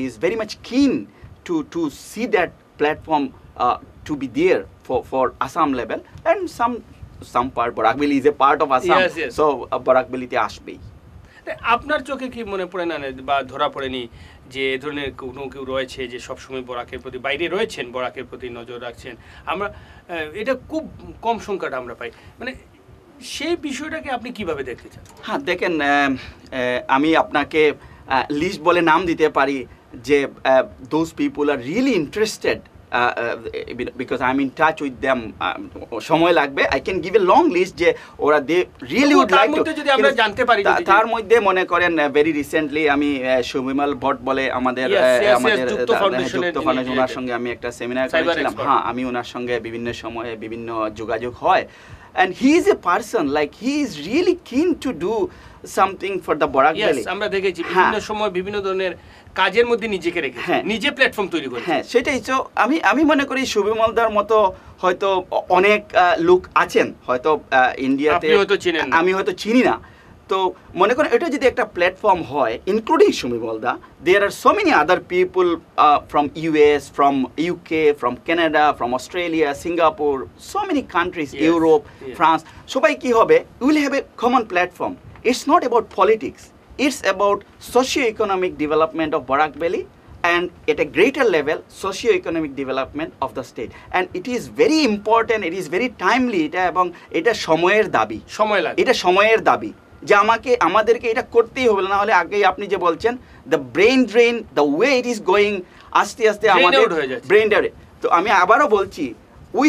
is very much keen to see that platform to be there for Assam level, and some part Borakbeli is a part of Assam. Yes. So Borakbeli te আসবেই। আপনার চোখে কি মনে পড়ে না বা ধরা পড়েনি যে এ ধরনের কোনো কেউ রয়েছে যে সবসময় বরাকের প্রতি, বাইরে রয়েছেন, বরাকের প্রতি নজর রাখছেন? আমরা এটা খুব কম সংখ্যাটা আমরা পাই, মানে সেই বিষয়টাকে আপনি কিভাবে দেখতে চান? হ্যাঁ, দেখেন, আমি আপনাকে লিস্ট বলে নাম দিতে পারি যে those people are really interested, because I'm in touch with them. সময় লাগবে, I can give a long list যে ওরা they really would like to, যদি আমরা জানতে পারি। তার মধ্যে মনে করেন very recently আমি সুবিমল ভট্ট বলে আমাদের যুক্ত ফাউন্ডেশন, ওনার সঙ্গে আমি একটা সেমিনার করেছিলাম। হ্যাঁ, আমি ওনার সঙ্গে বিভিন্ন সময়ে বিভিন্ন যোগাযোগ হয়, and he is a person like he is really keen to do something for the Borakbeli. আমরা দেখেছি বিভিন্ন সময় বিভিন্ন ধরনের কাজের মধ্যে নিজেকে রেখে নিজে প্ল্যাটফর্ম তৈরি করে। হ্যাঁ, সেটাই। তো আমি মনে করি সুবিমলদার মতো হয়তো অনেক লোক আছেন, হয়তো ইন্ডিয়াতে আমি হয়তো চিনি না। তো মনে করেন এটা যদি একটা প্ল্যাটফর্ম হয়, ইনক্লুডিং সুবিমলদা, there are so many other people from US, from UK, from Canada, from Australia, Singapore, so many countries, Europe, France, সবাই কি হবে, will have a common platform. It's not about politics, it's about socio-economic development of Borakbeli, and at a greater level socio-economic development of the state, and it is very important, it is very timely, এটা সময়ের দাবি, এটা সময়ের দাবি যে আমাদেরকে এটা করতেই হবে, না হলে আগেই আপনি যে বলছেন the brain drain, the way it is going, আস্তে আস্তে আমাদের brain drain। তো আমি আবারও বলছি, we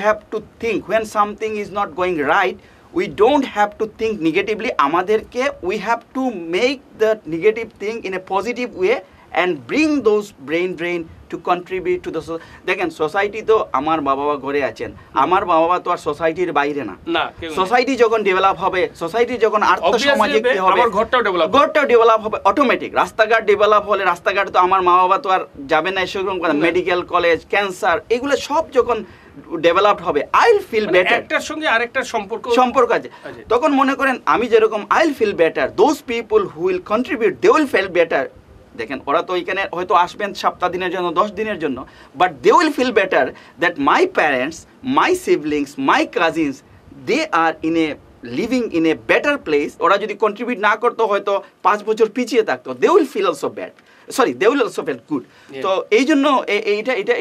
have to think when something is not going right, we don't have to think negatively, আমাদেরকে we have to make the negative thing in a positive way and bring those brain drain to contribute to the দেখেন society তো আমার বাবা ঘরে আছেন, আমার বাবা তো আর সোসাইটির বাইরে না। সোসাইটি যখন ডেভেলপ হবে, সোসাইটি যখন আর্থসামাজিক হবে, ঘরটাও ডেভেলপ হবে অটোমেটিক। রাস্তাঘাট ডেভেলপ হলে, রাস্তাঘাট তো আমার মা বাবা তো আর যাবে না, সেরকম মেডিকেল কলেজ, ক্যান্সার, এগুলো সব যখন ডেভেলপড হবে, আই উইল ফিল বেটার। একটার সঙ্গে আরেকটার সম্পর্ক আছে। তখন মনে করেন আমি যেরকম I will feel better, those people who will contribute they will feel better. দেখেন, ওরা তো এখানে হয়তো আসবেন সপ্তাহ দিনের জন্য, 10 দিনের জন্য, but they will feel better that my parents, my siblings, my cousins, they are living in a better place. ওরা যদি কন্ট্রিবিউট না করতো, হয়তো 5 বছর পিছিয়ে থাকতো, they will feel also bad, they will also feel good. তো এই জন্য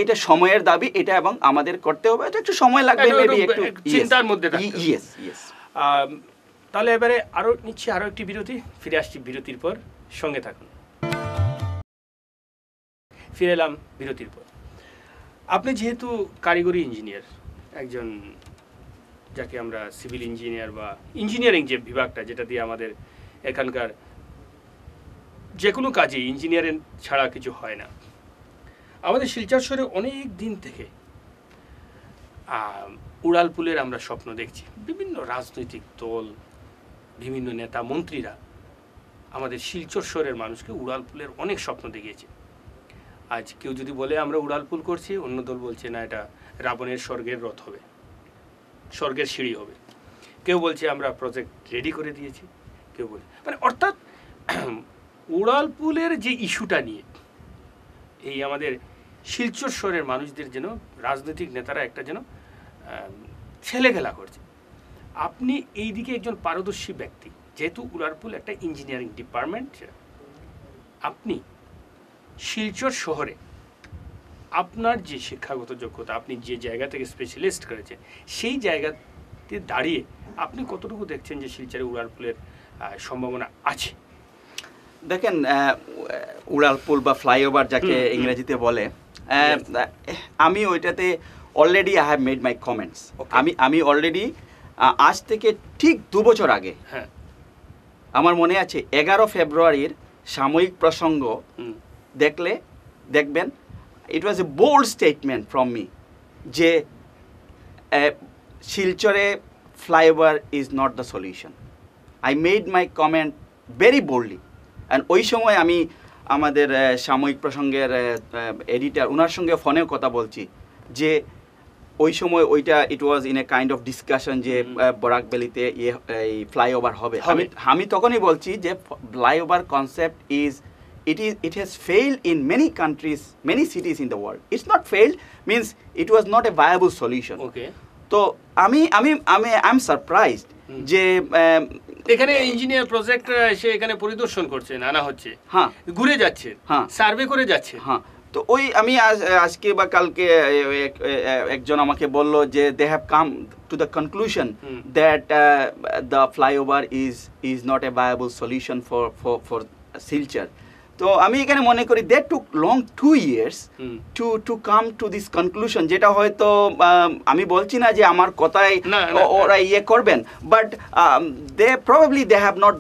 এটা সময়ের দাবি, এটা এবং আমাদের করতে হবে, এটা একটু সময় লাগবে, মেবি একটু চিন্তার মধ্যে থাকতে হবে। ইয়েস। তাহলে এবারে নিচ্ছি আরো একটি বিরতি, ফিরে আসছি বিরতির পর, সঙ্গে থাকুন। ফিরে এলাম বিরতির পর। আপনি যেহেতু কারিগরি ইঞ্জিনিয়ার, একজন যাকে আমরা সিভিল ইঞ্জিনিয়ার বা ইঞ্জিনিয়ারিং যে বিভাগটা, যেটা দিয়ে আমাদের এখানকার যে কোনো কাজে ইঞ্জিনিয়ারিং ছাড়া কিছু হয় না। আমাদের শিলচর শহরে অনেক দিন থেকে উড়ালপুলের আমরা স্বপ্ন দেখছি। বিভিন্ন রাজনৈতিক দল, বিভিন্ন নেতা মন্ত্রীরা আমাদের শিলচর শহরের মানুষকে উড়ালপুলের অনেক স্বপ্ন দেখিয়েছে। আজ কেউ যদি বলে আমরা উড়ালপুল করছি, অন্য দল বলছে না এটা রাবণের স্বর্গের রথ হবে, স্বর্গের সিঁড়ি হবে। কেউ বলছে আমরা প্রজেক্ট রেডি করে দিয়েছি, কেউ বলে মানে অর্থাৎ উড়ালপুলের যে ইস্যুটা নিয়ে এই আমাদের শিলচর শহরের মানুষদের যেন রাজনৈতিক নেতারা একটা যেন ছেলে খেলা করছে। আপনি এই দিকে একজন পারদর্শী ব্যক্তি, যেহেতু উড়ালপুল একটা ইঞ্জিনিয়ারিং ডিপার্টমেন্ট, আপনি শিলচর শহরে আপনার যে শিক্ষাগত যোগ্যতা, আপনি যে জায়গা থেকে স্পেশালিস্ট করেছেন, সেই জায়গাতে দাঁড়িয়ে আপনি কতটুকু দেখছেন যে শিলচরে উড়ালপুলের সম্ভাবনা আছে? দেখেন, উড়ালপুল বা ফ্লাইওভার যাকে ইংরেজিতে বলে, আমি ওইটাতে already I have made my comments. আমি অলরেডি আজ থেকে ঠিক 2 বছর আগে, হ্যাঁ, আমার মনে আছে 11 ফেব্রুয়ারির সাময়িক প্রসঙ্গ দেখবেন, it was a bold statement from me যে শিলচরে flyover is not the solution. I made my comment very boldly. And ওই সময় আমি আমাদের সাময়িক প্রসঙ্গের এডিটার, ওনার সঙ্গে ফোনেও কথা বলছি যে ওই সময় ওইটা it was in a kind of discussion যে বরাক ভ্যালিতে এই ফ্লাইওভার হবে। আমি তখনই বলছি যে flyover concept it has failed in many countries, many cities in the world. It's not failed, means it was not a viable solution. Okay. তো I'm surprised যে এখানে ইঞ্জিনিয়ার প্রজেক্ট এসে এখানে পরিদর্শন করছেন, আনা হচ্ছে, হ্যাঁ, ঘুরে যাচ্ছে, হ্যাঁ, সার্ভে করে যাচ্ছে, হ্যাঁ। তো ওই আমি আজকে বা কালকে একজন আমাকে বলল যে they have come to the conclusion that the flyover is not a viable solution for Silchar. তো আমি এখানে মনে করি they took long 2 years to come to this conclusion, যেটা হয়তো আমি বলছি না যে আমার কথায় ওরা ইয়ে করবেন, but they probably they have not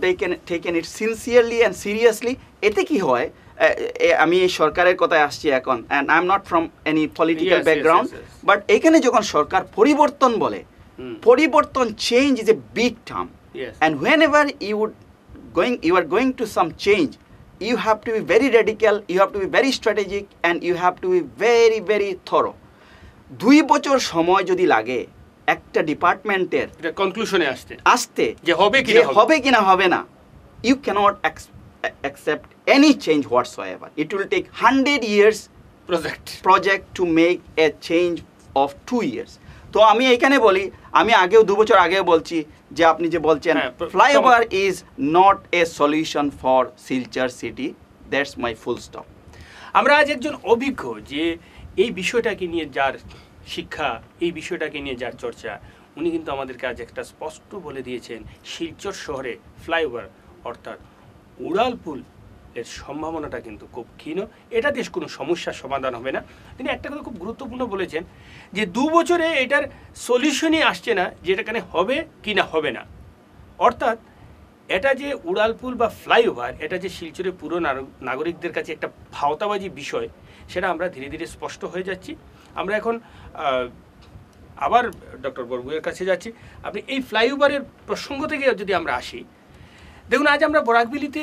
taken it sincerely and seriously. এতে কি হয়, আমি এই সরকারের কথায় আসছি এখন, and I am not from any political background, but এখানে যখন সরকার পরিবর্তন বলে, পরিবর্তন, change is a big term, and whenever you are going to some change, you have to be very radical, you have to be very strategic, and you have to be very very thorough. 2 বছর সময় যদি লাগে একটা ডিপার্টমেন্টের কনক্লুশনে আসতে যে হবে কিনা হবে না, you cannot accept any change whatsoever. It will take 100 years project to make a change of 2 years. তো আমি এখানে বলি, আমি আগেও 2 বছর আগেও বলছি যে আপনি যে বলছেন flyover is not a solution for Silchar city, that's my full stop. আমরা আজ একজন অভিজ্ঞ যে এই বিষয়টাকে নিয়ে যার শিক্ষা, এই বিষয়টাকে নিয়ে যার চর্চা, উনি কিন্তু আমাদেরকে আজ একটা স্পষ্ট বলে দিয়েছেন শিলচর শহরে ফ্লাইওভার অর্থাৎ উড়ালপুল এর সম্ভাবনাটা কিন্তু খুব ক্ষীণ, এটাতে কোনো সমস্যার সমাধান হবে না। তিনি একটা কথা খুব গুরুত্বপূর্ণ বলেছেন যে 2 বছরে এটার সলিউশনই আসছে না যে এটা এখানে হবে কি না হবে না। অর্থাৎ এটা যে উড়ালপুল বা ফ্লাইওভার, এটা যে শিলচরের পুরো নাগরিকদের কাছে একটা ভাওতাবাজি বিষয়, সেটা আমরা ধীরে ধীরে স্পষ্ট হয়ে যাচ্ছি। আমরা এখন আবার ডক্টর বরগুয়ের কাছে যাচ্ছি। আপনি এই ফ্লাইওভারের প্রসঙ্গ থেকে যদি আমরা আসি, দেখুন আজ আমরা বরাকভ্যালিতে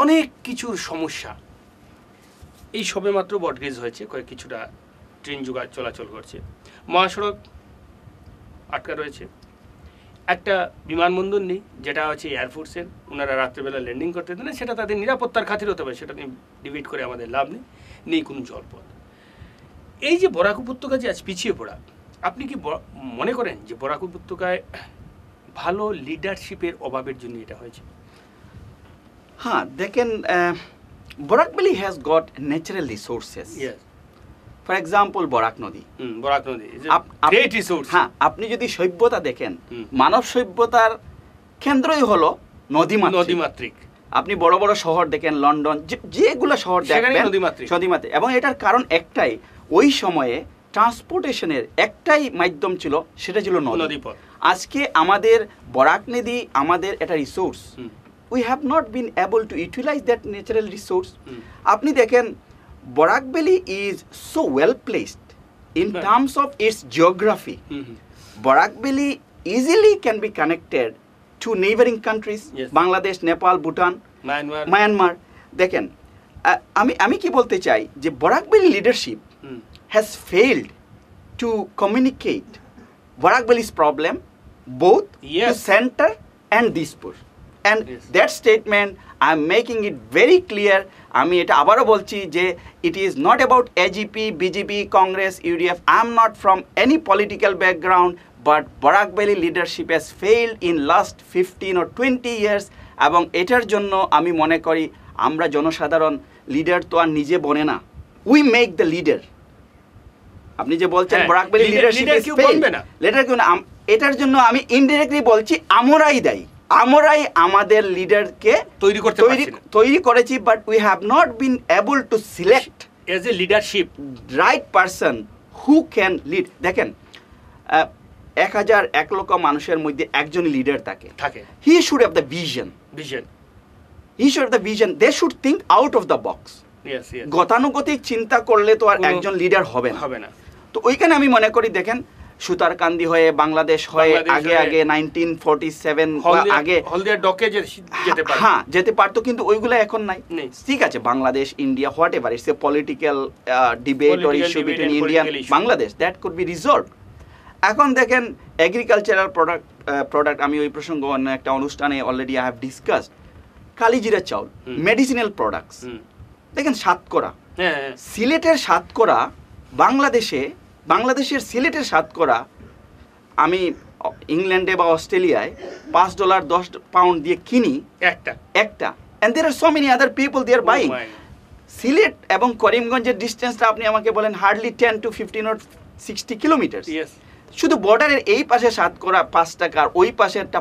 অনেক কিছুর সমস্যা, এই সবেমাত্র বটগেজ হয়েছে, কিছুটা ট্রেন চলাচল করছে, মহাসড়ক আটকা রয়েছে, একটা বিমানবন্দর নেই যেটা হচ্ছে এয়ারফোর্সের, ওনারা রাত্রেবেলা ল্যান্ডিং করতে দেন, সেটা তাদের নিরাপত্তার খাতির হতে পারে, সেটা নিয়ে ডিবেট করে আমাদের লাভ নেই কোনো জলপথ। এই যে বরাক উপত্যকা যে আজ পিছিয়ে পড়া, আপনি কি মনে করেন যে বরাক উপত্যকায় ভালো লিডারশিপের অভাবের জন্য এটা হয়েছে? হ্যাঁ, দেখেন, Barak valley has got natural resources. For example Barak নদী, গ্রেট রিসোর্স। হ্যাঁ, আপনি যদি সভ্যতা দেখেন, মানব সভ্যতার কেন্দ্রই হলো নদীমাতৃক। আপনি বড় বড় শহর দেখেন, লন্ডন, যেগুলো শহর দেখবেন নদীমাতৃক, এবং এটার কারণ একটাই, ওই সময়ে ট্রান্সপোর্টেশনের একটাই মাধ্যম ছিল, সেটা ছিল নদীপথ। আজকে আমাদের বরাক নদী আমাদের একটা resource, we have not been able to utilize that natural resource. আপনি দেখেন Barak valley is so well placed in terms of its geography. Barak valley easily can be connected to neighboring countries, Yes. Bangladesh, Nepal, Bhutan, Myanmar. দেখেন আমি কি বলতে চাই যে Barak valley leadership has failed to communicate Barak Valley's problem both Yes. to center and Dispur. And Yes. that statement, I am making it very clear. আমি এটা আবারও বলছি যে it is not about AGP, BJP, Congress, UDF. I am not from any political background, but Barak Valley leadership has failed in last 15 or 20 years. এবং এটার জন্য আমি মনে করি আমরা জনসাধারণ লিডার তো আর নিজে বনে না, উই মেক দ্য লিডার। আপনি যে বলছেন হ্যাঁ, বরাক ভ্যালি লিডারশিপ leader কেউ বনবে না। লিডার কেউ না, এটার জন্য আমি ইনডিরেক্টলি বলছি আমরাই দায়ী, আমরাই আমাদের লিডারকে তৈরি করতে পারছি না। তৈরি করেছি, but we have not been able to select as a leadership right person who can lead. দেখেন 1001 লক্ষ মানুষের মধ্যে একজন লিডার থাকে, he should have the vision, he should have the vision, they should think out of the box. গতানুগতিক চিন্তা করলে তো আর একজন লিডার হবে না। তো ওইখানে আমি মনে করি দেখেন সুতারকান্দি হয়ে বাংলাদেশ হয়ে আগে 1947 আগে হলদিয়া ডকে যেতে পারে, হ্যাঁ যেতে পারতো, কিন্তু ওইগুলো এখন নাই। ঠিক আছে, Bangladesh India whatever, it's a political debate or issue between India and Bangladesh, that could be resolve. এখন দেখেন এগ্রিকালচারাল প্রোডাক্ট আমি ওই প্রসঙ্গ অন্য একটা অনুষ্ঠানে অলরেডি আই হ্যাভ ডিসকাসড। কালিজিরা চাউল, মেডিসিনাল প্রোডাক্টস, দেখেন সাতকরা, সিলেটের সাতকরা বাংলাদেশের সিলেটের সাতকরা আমি ইংল্যান্ডে বা অস্ট্রেলিয়ায় $5 $10 দিয়ে কিনি একটা, and there are so many other people they are buying. Sylhet এবং করিমগঞ্জের ডিস্টেন্সটা আপনি আমাকে বলেন হার্ডলি 10 to 15 or 60 কিলোমিটার। শুধু বর্ডারের এই পাশে সাতকরা 5 টাকা আর ওই পাশেরটা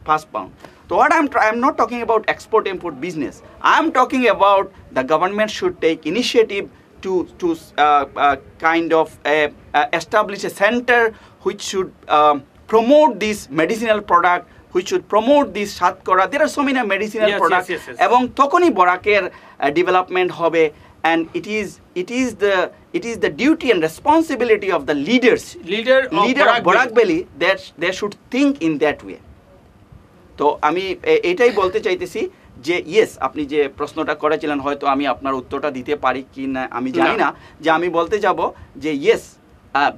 5 pound. So what I'm not talking about export-import business. I'm talking about the government should take initiative to kind of establish a center which should promote this medicinal product, which should promote this shatkora. There are so many medicinal products. Yes. এবং তখনই বরাকের development হবে, and it is the duty and responsibility of the leader of Barak Valley that they should think in that way. তো আমি এটাই বলতে চাইতেছি যে yes, আপনি যে প্রশ্নটা করেছিলেন হয়তো আমি আপনার উত্তরটা দিতে পারি কি না আমি জানি না, যে আমি বলতে যাব যে yes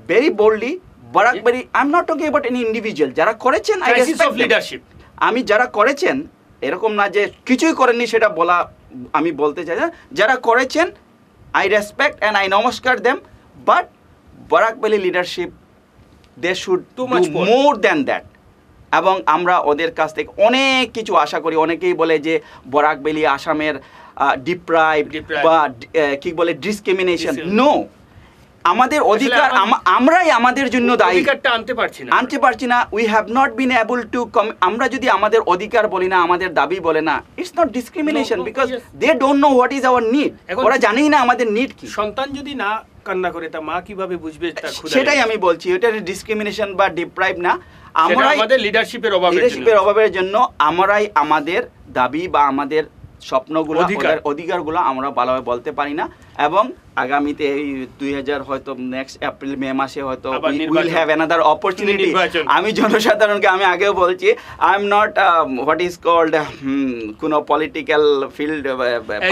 very boldly Barak valley, I am not talking about any individual, যারা করেছেন আই রেসপেক্ট লিডারশিপ। আমি যারা করেছেন এরকম না যে কিছুই করেননি সেটা বলা আমি বলতে চাই না, যারা করেছেন আই রেসপেক্ট অ্যান্ড আই নমস্কার them, but Barak valley leadership they should do more than that. এবং আমরা ওদের কাছ থেকে অনেক কিছু আশা করি। অনেকেই বলে যে বরাক ভ্যালি আসামের ডিপ্রাইভ বা কি বলে ডিসক্রিমিনেশন। নো, আমাদের অধিকার আমরাই আমাদের জন্য দায়ী, আনতে পারছি না। We have not been able two আমরা যদি আমাদের অধিকার বলি না, আমাদের দাবি বলে না, it's not discrimination, because they don't know what is our need. ওরা জানেই না আমাদের নিড কি। সন্তান যদি না কান্না করে তা মা কিভাবে বুঝবে? সেটাই আমি বলছি, এটা ডিসক্রিমিনেশন বা ডিপ্রাইভ না, আমরাই আমাদের লিডারশিপের অভাবের জন্য আমরাই আমাদের দাবি বা আমাদের স্বপ্নগুলো অধিকারগুলো আমরা ভালোভাবে বলতে পারি না। এবং আগামীতে এই 2000 হয়তো নেক্সট এপ্রিল মে মাসে হয়তো উইল হ্যাভ অ্যানাদার অপরচুনিটি। আমি জনসাধারণকে আমি আগেও বলছি, I am not what is called কোনো পলিটিক্যাল ফিল্ড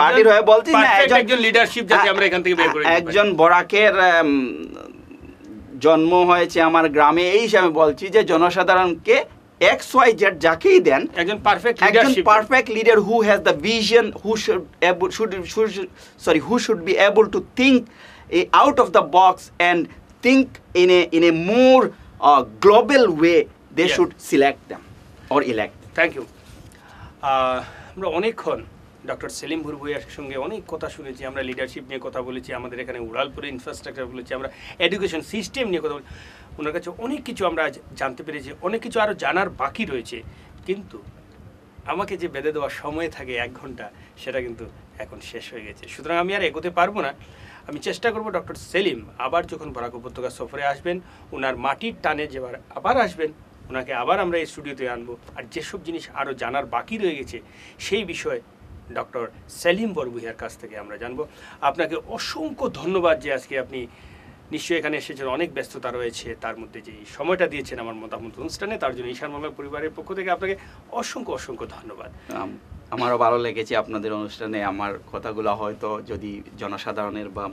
পার্টির হয়ে বলছি না, একজন লিডারশিপ যাতে আমরা এখান থেকে বের করে একজন বরাকের জন্ম হয়েছে আমার গ্রামে, এই হিসাবে বলছি যে জনসাধারণকে XYZ যাকেই দেন একজন perfect leader who has the vision, who should be able to think out of the box and think in a more global way, they should select them or elect. Thank you. আমরা অনেকক্ষণ doctor Selim ভুরভুইয়ার সঙ্গে অনেক কথা শুনেছি, আমরা leadership নিয়ে কথা বলেছি, আমাদের এখানে উড়ালপুরে ইনফ্রাস্ট্রাকচার বলেছি, আমরা এডুকেশন সিস্টেম নিয়ে কথা বলেছি। ওনার কাছে অনেক কিছু আমরা জানতে পেরেছি, অনেক কিছু আরও জানার বাকি রয়েছে, কিন্তু আমাকে যে বেঁধে দেওয়ার সময় থাকে 1 ঘন্টা, সেটা কিন্তু এখন শেষ হয়ে গেছে। সুতরাং আমি আর এগোতে পারবো না। আমি চেষ্টা করব ডক্টর সেলিম আবার যখন বরাক উপত্যকা সফরে আসবেন, ওনার মাটির টানে যেবার আবার আসবেন, ওনাকে আবার আমরা এই স্টুডিওতে আনবো। আর যেসব জিনিস আরও জানার বাকি রয়ে গেছে সেই বিষয়ে ডক্টর সেলিম বরভুইয়ার কাছ থেকে আমরা জানবো। আপনাকে অসংখ্য ধন্যবাদ যে আজকে আপনি নিশ্চয়ই এখানে এসেছেন, অনেক ব্যস্ততা রয়েছে, তার মধ্যে যে সময়টা দিয়েছেন আমার মতামত অনুষ্ঠানে, তার জন্য ঈশান বাংলা পরিবারের পক্ষ থেকে আপনাকে অসংখ্য অসংখ্য ধন্যবাদ। আমারও ভালো লেগেছে আপনাদের অনুষ্ঠানে। আমার কথাগুলো হয়তো যদি জনসাধারণের বা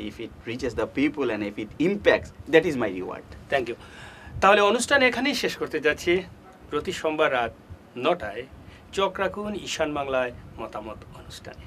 if it reaches the people and if it impacts, that is my reward. Thank you. তাহলে অনুষ্ঠান এখানেই শেষ করতে যাচ্ছি। প্রতি সোমবার রাত 9টায় চোখ রাখুন ঈশান বাংলায় মতামত অনুষ্ঠানে।